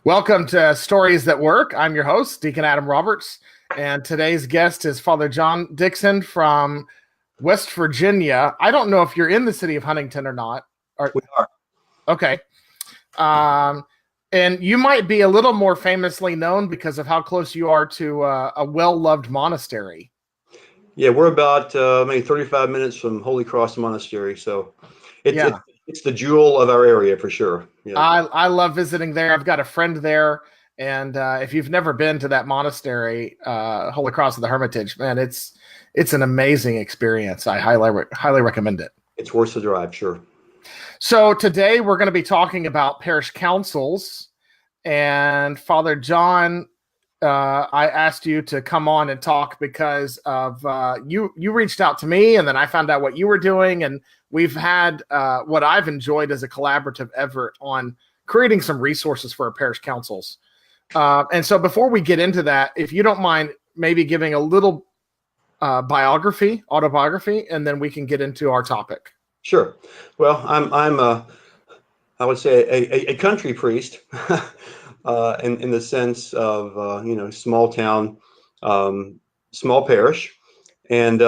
Welcome to Stories That Work. I'm your host, Deacon Adam Roberts, and today's guest is Father John Dixon from West Virginia. I don't know if you're in the city of Huntington or not. We are. Okay. And you might be a little more famously known because of how close you are to a well-loved monastery. Yeah, we're about maybe 35 minutes from Holy Cross Monastery, so it's the jewel of our area for sure. Yeah. I love visiting there. I've got a friend there, and if you've never been to that monastery, Holy Cross of the Hermitage, man, it's an amazing experience. I highly recommend it. It's worth the drive, sure. So today we're going to be talking about parish councils, and Father John, I asked you to come on and talk because of you reached out to me, and then I found out what you were doing, and we've had what I've enjoyed as a collaborative effort on creating some resources for our parish councils. And so before we get into that, if you don't mind maybe giving a little autobiography, and then we can get into our topic. Sure. Well, I'm I would say a country priest in the sense of small town, small parish, and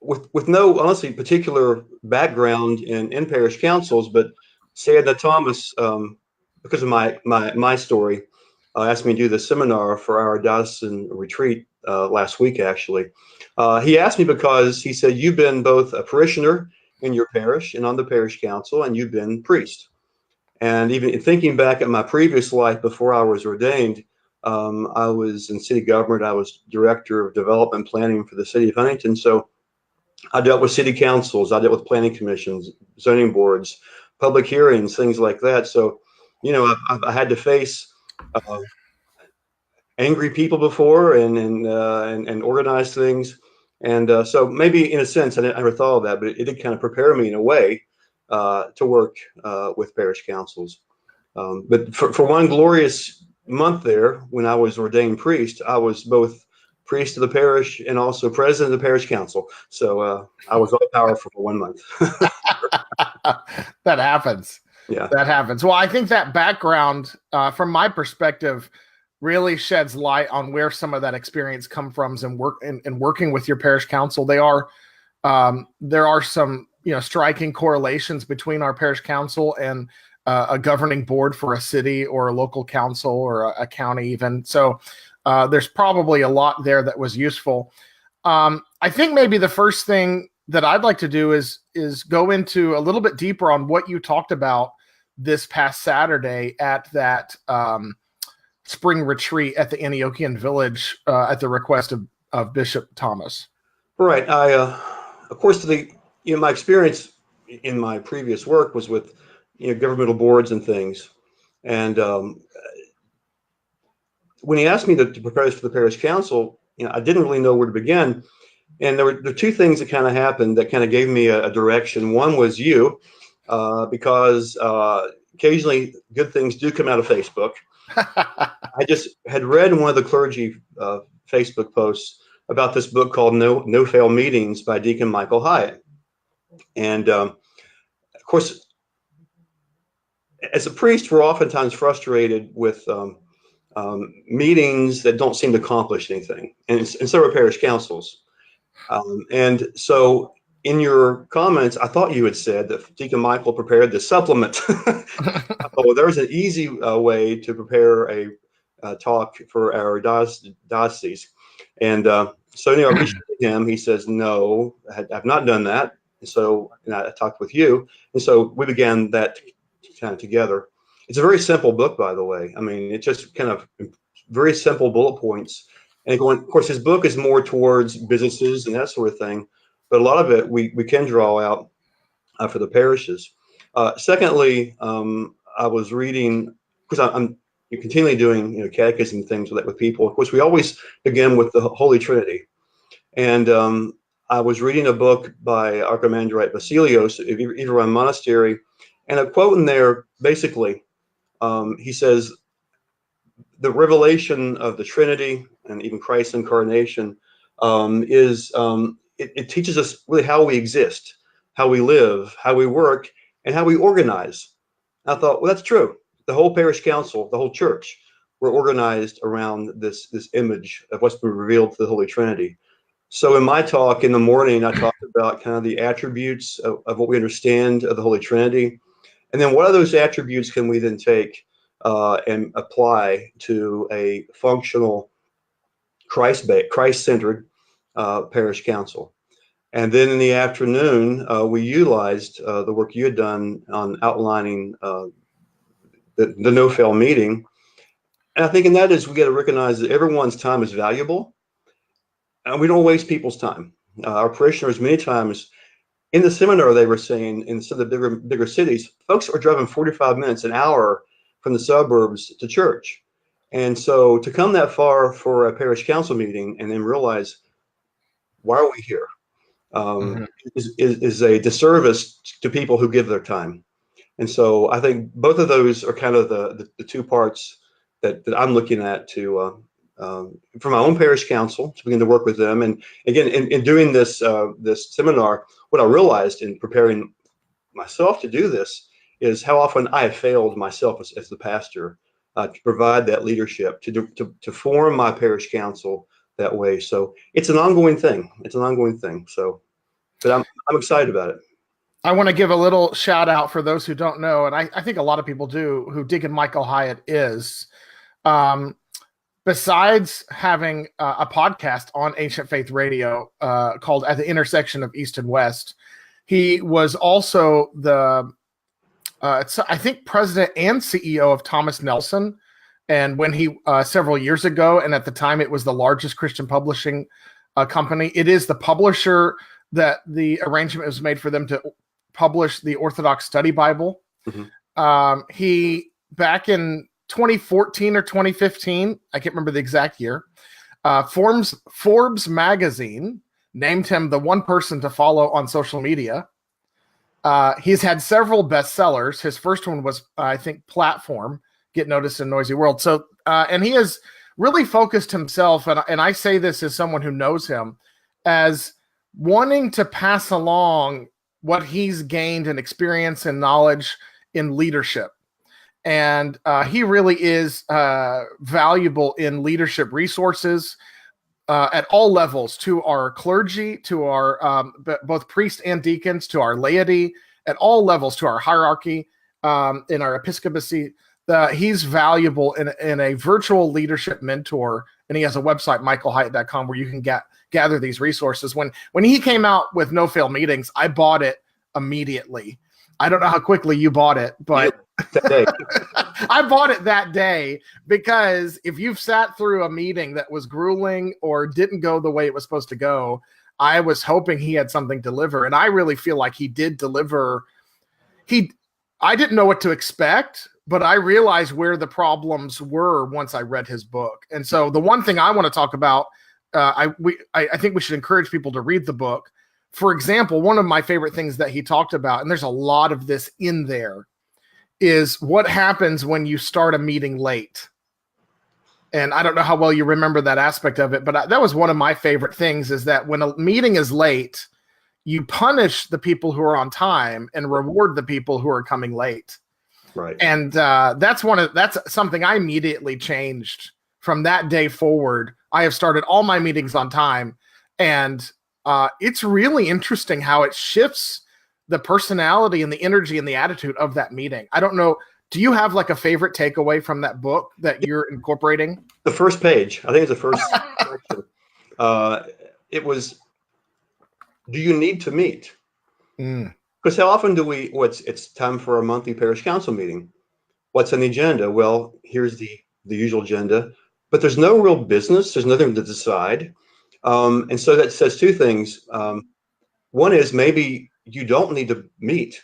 with no honestly particular background in parish councils, but Sayed Thomas, because of my story, asked me to do the seminar for our Dixon retreat last week. Actually, he asked me because he said you've been both a parishioner in your parish and on the parish council, and you've been priest. And even thinking back at my previous life before I was ordained, I was in city government. I was director of development planning for the city of Huntington. So I dealt with city councils. I dealt with planning commissions, zoning boards, public hearings, things like that. So, I had to face angry people before and organize things. And so maybe in a sense, I never thought of that, but it did kind of prepare me in a way to work with parish councils. But for one glorious month there, when I was ordained priest, I was both priest of the parish and also president of the parish council. So I was all powerful for 1 month. That happens. Yeah, that happens. Well, I think that background, from my perspective, really sheds light on where some of that experience come from and working with your parish council. There are some striking correlations between our parish council and a governing board for a city or a local council or a county even. So there's probably a lot there that was useful. I think maybe the first thing that I'd like to do is go into a little bit deeper on what you talked about this past Saturday at that spring retreat at the Antiochian Village at the request of Bishop Thomas. Right. Of course, my experience in my previous work was with governmental boards and things, and when he asked me to prepare this for the parish council, I didn't really know where to begin, and there were two things that kind of happened that kind of gave me a direction. One was you, because occasionally good things do come out of Facebook. I just had read in one of the clergy Facebook posts about this book called No Fail Meetings by Deacon Michael Hyatt. And of course, as a priest, we're oftentimes frustrated with meetings that don't seem to accomplish anything, and so are parish councils. And so in your comments, I thought you had said that Deacon Michael prepared the supplement. I thought, well, there's an easy way to prepare a talk for our diocese. And so I reached out to him. He says, no, I've not done that. And so I talked with you. And so we began that kind of together. It's a very simple book, by the way. I mean, it's just kind of very simple bullet points. And of course, his book is more towards businesses and that sort of thing. But a lot of it we can draw out for the parishes. Secondly, I was reading, because I'm continually doing catechism things with people. Of course, we always begin with the Holy Trinity. And I was reading a book by Archimandrite Basilios of Iveron Monastery, and a quote in there, basically, he says, the revelation of the Trinity and even Christ's incarnation it teaches us really how we exist, how we live, how we work, and how we organize. I thought, well, that's true. the whole parish council, the whole church, we're organized around this image of what's been revealed to the Holy Trinity. So in my talk in the morning, I talked about kind of the attributes of what we understand of the Holy Trinity. And then what are those attributes can we then take and apply to a functional Christ-centered parish council. And then in the afternoon, we utilized the work you had done on outlining the no-fail meeting. And I think in that is we got to recognize that everyone's time is valuable, and we don't waste people's time. Our parishioners, many times in the seminar, they were saying in some of the bigger cities, folks are driving 45 minutes, an hour from the suburbs to church. And so to come that far for a parish council meeting and then realize, why are we here? Is a disservice to people who give their time. And so I think both of those are kind of the two parts that I'm looking at to for my own parish council, to begin to work with them. And again, in doing this this seminar, what I realized in preparing myself to do this is how often I have failed myself as the pastor to provide that leadership, to form my parish council that way. So it's an ongoing thing. It's an ongoing thing. So, but I'm excited about it. I want to give a little shout out for those who don't know, and I think a lot of people do, who Deacon Michael Hyatt is. Besides having a podcast on Ancient Faith Radio called At the Intersection of East and West, he was also the, I think, president and CEO of Thomas Nelson. And when he, several years ago, and at the time it was the largest Christian publishing company, it is the publisher that the arrangement was made for them to publish the Orthodox Study Bible. He, back in 2014 or 2015, I can't remember the exact year, Forbes magazine named him the one person to follow on social media. He's had several bestsellers. His first one was, I think, Platform, Get Noticed in Noisy World. So, and he has really focused himself, and I say this as someone who knows him, as wanting to pass along what he's gained in experience and knowledge in leadership. And he really is valuable in leadership resources at all levels, to our clergy, to our both priests and deacons, to our laity, at all levels, to our hierarchy, in our episcopacy. He's valuable in a virtual leadership mentor, and he has a website, michaelhyatt.com, where you can gather these resources. When he came out with No Fail Meetings, I bought it immediately. I don't know how quickly you bought it, but I bought it that day, because if you've sat through a meeting that was grueling or didn't go the way it was supposed to go, I was hoping he had something to deliver, and I really feel like he did deliver. I didn't know what to expect, but I realized where the problems were once I read his book. And so the one thing I want to talk about, I think we should encourage people to read the book. For example, one of my favorite things that he talked about, and there's a lot of this in there, is what happens when you start a meeting late. And I don't know how well you remember that aspect of it, but that was one of my favorite things, is that when a meeting is late, you punish the people who are on time and reward the people who are coming late. Right. And that's something I immediately changed from that day forward. I have started all my meetings on time, and it's really interesting how it shifts the personality and the energy and the attitude of that meeting. I don't know. Do you have like a favorite takeaway from that book that you're incorporating? The first page, I think it's the first section. It was, do you need to meet? Because how often do we, it's time for a monthly parish council meeting. What's on the agenda? Well, here's the usual agenda, but there's no real business. There's nothing to decide. And so that says two things. One is maybe you don't need to meet.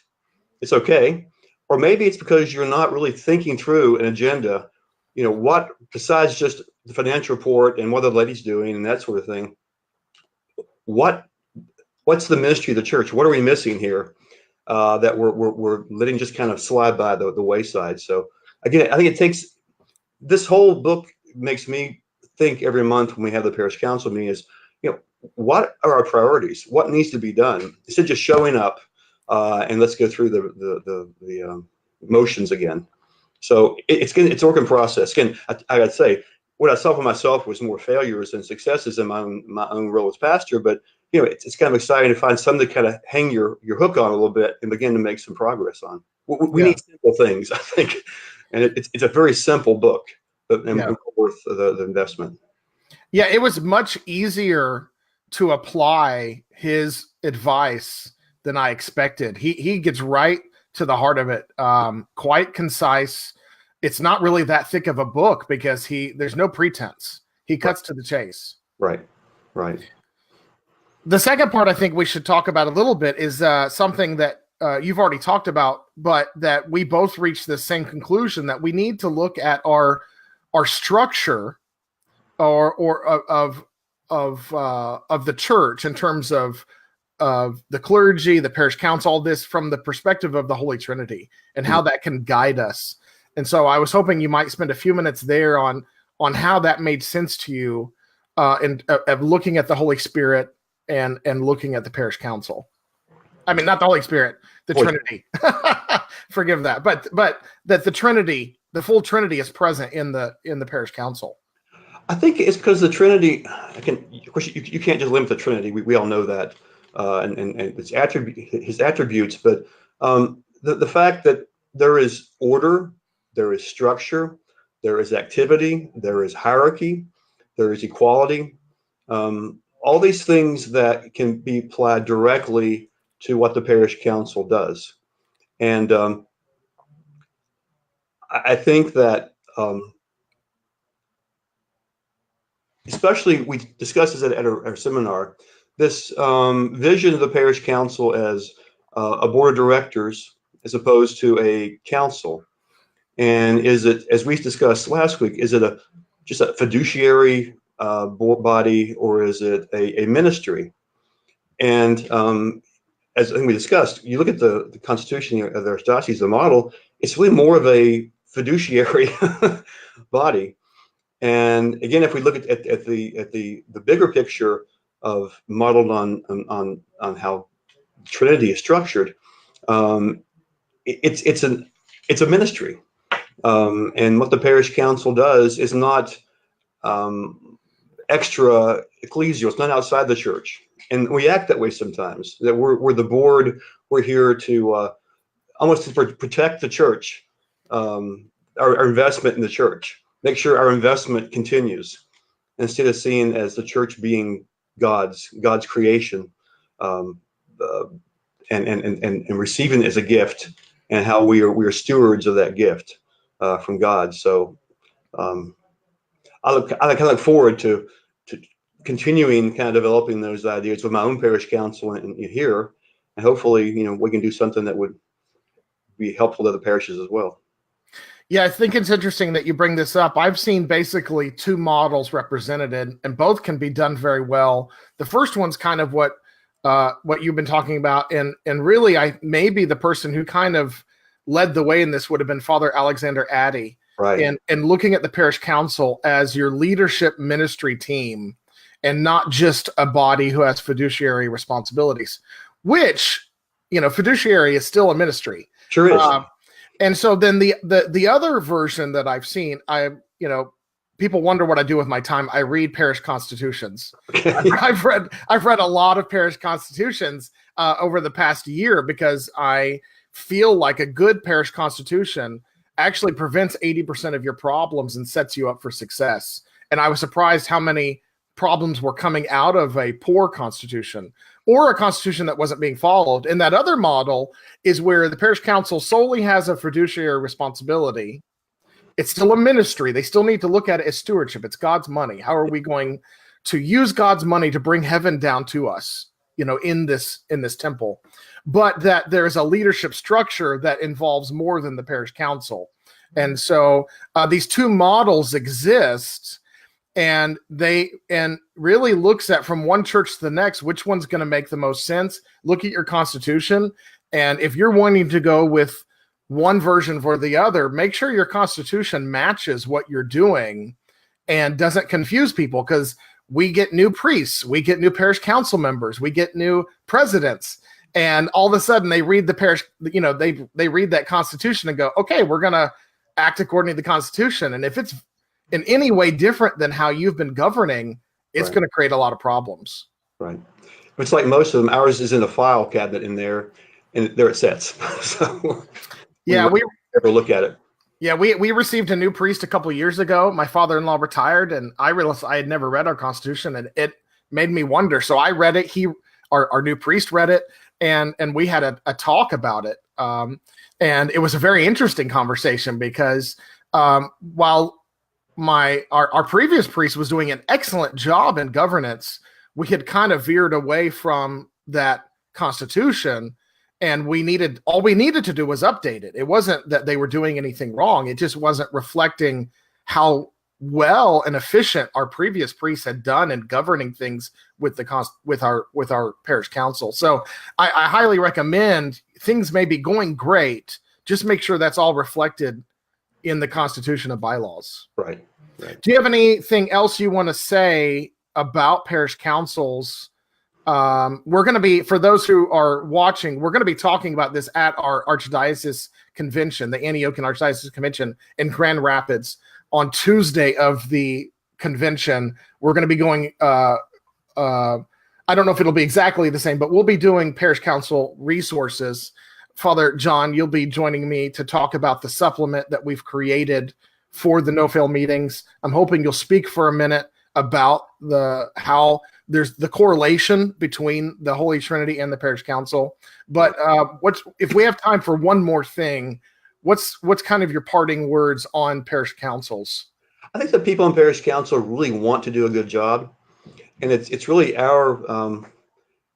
It's okay. Or maybe it's because you're not really thinking through an agenda, what, besides just the financial report and what the lady's doing and that sort of thing. What's the ministry of the church? What are we missing here that we're letting just kind of slide by the wayside? So again, I think it takes, this whole book makes me think every month when we have the parish council meeting is, what are our priorities? What needs to be done? Instead of just showing up and let's go through the motions again. So it's a work in process. Again, I got to say, what I saw for myself was more failures than successes in my own role as pastor. But it's kind of exciting to find something to kind of hang your hook on a little bit and begin to make some progress on. We need simple things, I think, and it's a very simple book, but worth the investment. Yeah, it was much easier to apply his advice than I expected. He gets right to the heart of it. Quite concise. It's not really that thick of a book because there's no pretense. He cuts to the chase. Right. The second part I think we should talk about a little bit is something that you've already talked about, but that we both reached the same conclusion that we need to look at our structure of the church in terms of the clergy, the parish council, all this from the perspective of the Holy Trinity and how that can guide us. And so I was hoping you might spend a few minutes there on how that made sense to you and of looking at the Holy Spirit and looking at the parish council. I mean, not the Holy Spirit, the Trinity. Forgive that, but that the Trinity, the full Trinity, is present in the parish council. I think it's because the Trinity. Of course, you can't just limit the Trinity. We all know that, and its his attributes. But the fact that there is order, there is structure, there is activity, there is hierarchy, there is equality. All these things that can be applied directly to what the parish council does, and I think that. Especially, we discussed this at our seminar, this vision of the parish council as a board of directors as opposed to a council. And is it, as we discussed last week, is it just a fiduciary board body, or is it a ministry? And as I think we discussed, you look at the constitution of the archdiocese, the model, it's really more of a fiduciary body. And again, if we look at the bigger picture of modeled on how Trinity is structured, it's a ministry, and what the parish council does is not extra ecclesial. It's not outside the church, and we act that way sometimes. That we're the board. We're here to almost to protect the church, our investment in the church. Make sure our investment continues, instead of seeing as the church being God's creation, and receiving it as a gift, and how we are stewards of that gift from God. So I look forward to continuing kind of developing those ideas with my own parish council and here, and hopefully we can do something that would be helpful to the parishes as well. Yeah, I think it's interesting that you bring this up. I've seen basically two models represented, and both can be done very well. The first one's kind of what you've been talking about, and really, maybe the person who kind of led the way in this would have been Father Alexander Addy, right? And looking at the parish council as your leadership ministry team, and not just a body who has fiduciary responsibilities. Which, fiduciary is still a ministry. Sure is. And so then the other version that I've seen, people wonder what I do with my time. I read parish constitutions. Okay. I've read a lot of parish constitutions over the past year, because I feel like a good parish constitution actually prevents 80% of your problems and sets you up for success. And I was surprised how many problems were coming out of a poor constitution, or a constitution that wasn't being followed. And that other model is where the parish council solely has a fiduciary responsibility. It's still a ministry. They still need to look at it as stewardship. It's God's money. How are we going to use God's money to bring heaven down to us, in this temple? But that there's a leadership structure that involves more than the parish council. And so these two models exist, and really looks at, from one church to the next, which one's going to make the most sense. Look at your constitution, and if you're wanting to go with one version for the other, make sure your constitution matches what you're doing and doesn't confuse people, because we get new priests, we get new parish council members, we get new presidents, and all of a sudden they read the parish, they read that constitution and go, okay, we're going to act according to the Constitution. And if it's in any way different than how you've been governing, it's Right. going to create a lot of problems. Right. It's like most of them, ours is in a file cabinet in there, and there it sits. So we never look at it. Yeah, we received a new priest a couple of years ago. My father-in-law retired, and I realized I had never read our Constitution, and it made me wonder. So I read it. Our new priest read it, and we had a talk about it. And it was a very interesting conversation because while our previous priest was doing an excellent job in governance, we had kind of veered away from that Constitution. And all we needed to do was update it. It wasn't that they were doing anything wrong. It just wasn't reflecting how well and efficient our previous priests had done in governing things with our parish council. So I highly recommend. Things may be going great. Just make sure that's all reflected in the Constitution and bylaws. Right. Do you have anything else you want to say about parish councils? We're going to be, for those who are watching, we're going to be talking about this at our Archdiocese Convention, the Antiochian Archdiocese Convention in Grand Rapids on Tuesday of the convention. We're going to be going, I don't know if it'll be exactly the same, but we'll be doing parish council resources. Father John, you'll be joining me to talk about the supplement that we've created for the no-fail meetings. I'm hoping you'll speak for a minute about how there's the correlation between the Holy Trinity and the parish council. But if we have time for one more thing, what's kind of your parting words on parish councils? I think the people in parish council really want to do a good job, and it's really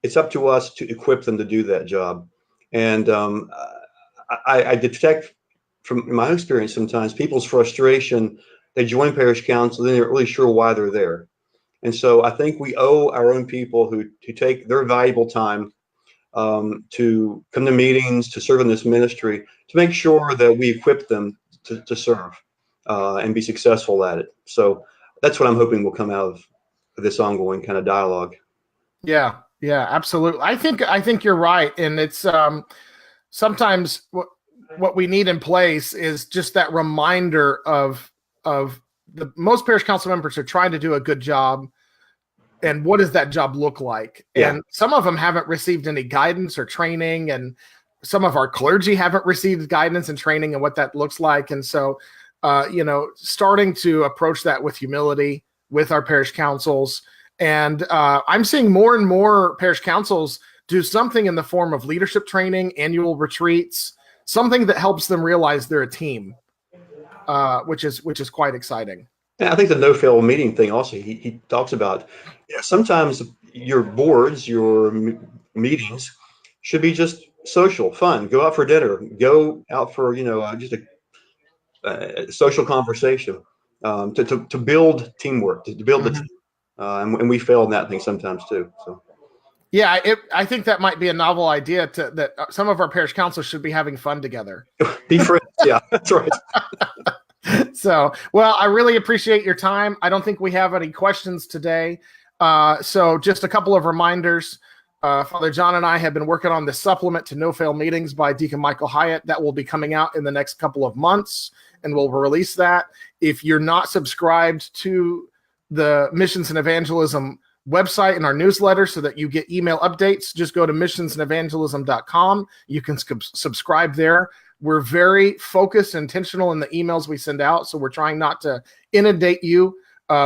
it's up to us to equip them to do that job. And I detect from my experience sometimes people's frustration. They join parish council, then they're not really sure why they're there. And so I think we owe our own people who take their valuable time to come to meetings, to serve in this ministry, to make sure that we equip them to serve and be successful at it. So that's what I'm hoping will come out of this ongoing kind of dialogue. Yeah, absolutely. I think you're right. And it's sometimes what we need in place is just that reminder of the most parish council members are trying to do a good job. And what does that job look like? Yeah. And some of them haven't received any guidance or training, and some of our clergy haven't received guidance and training and what that looks like. And so, starting to approach that with humility with our parish councils. And I'm seeing more and more parish councils do something in the form of leadership training, annual retreats, something that helps them realize they're a team, which is quite exciting. And I think the no-fail meeting thing also, he talks about, sometimes your boards, your meetings should be just social, fun. Go out for dinner, go out for, just a social conversation to build teamwork, to build the team. And we fail in that thing sometimes too. So. Yeah, I think that might be a novel idea that some of our parish councils should be having fun together. Be friends. Yeah, that's right. So, well, I really appreciate your time. I don't think we have any questions today. So just a couple of reminders. Father John and I have been working on the supplement to No-Fail Meetings by Deacon Michael Hyatt. That will be coming out in the next couple of months, and we'll release that. If you're not subscribed to the Missions and Evangelism website and our newsletter so that you get email updates, just go to missionsandevangelism.com. You can subscribe there. We're very focused and intentional in the emails we send out, so we're trying not to inundate you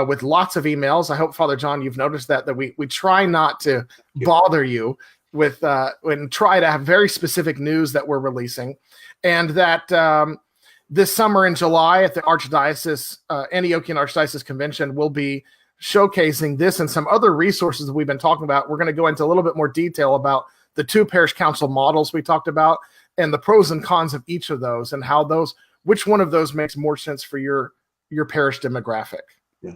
with lots of emails. I hope, Father John, you've noticed that we try not to bother you with and try to have very specific news that we're releasing. And that this summer in July at the Archdiocese, Antiochian Archdiocese Convention, we'll be showcasing this and some other resources that we've been talking about. We're going to go into a little bit more detail about the two parish council models we talked about and the pros and cons of each of those, and how which one of those makes more sense for your parish demographic. Yeah.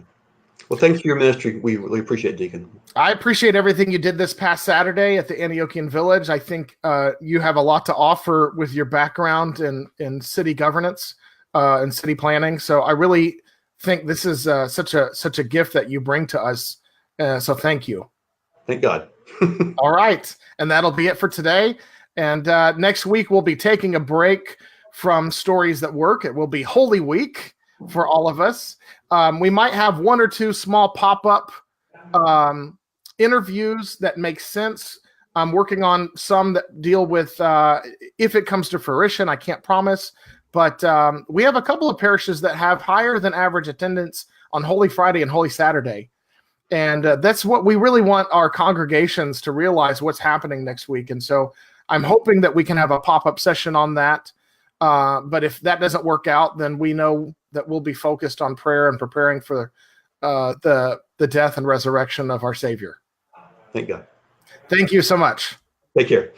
Well, thanks for your ministry. We really appreciate it, Deacon. I appreciate everything you did this past Saturday at the Antiochian Village. I think you have a lot to offer with your background in city governance and city planning. So I really think this is such a gift that you bring to us. So thank you. Thank God. All right. And that'll be it for today. And next week, we'll be taking a break from Stories That Work. It will be Holy Week for all of us. We might have one or two small pop-up interviews that make sense. I'm working on some that deal with if it comes to fruition. I can't promise, but we have a couple of parishes that have higher than average attendance on Holy Friday and Holy Saturday. And that's what we really want our congregations to realize, what's happening next week. And so I'm hoping that we can have a pop-up session on that. But if that doesn't work out, then we know that we'll be focused on prayer and preparing for the death and resurrection of our Savior. Thank God. Thank you so much. Take care.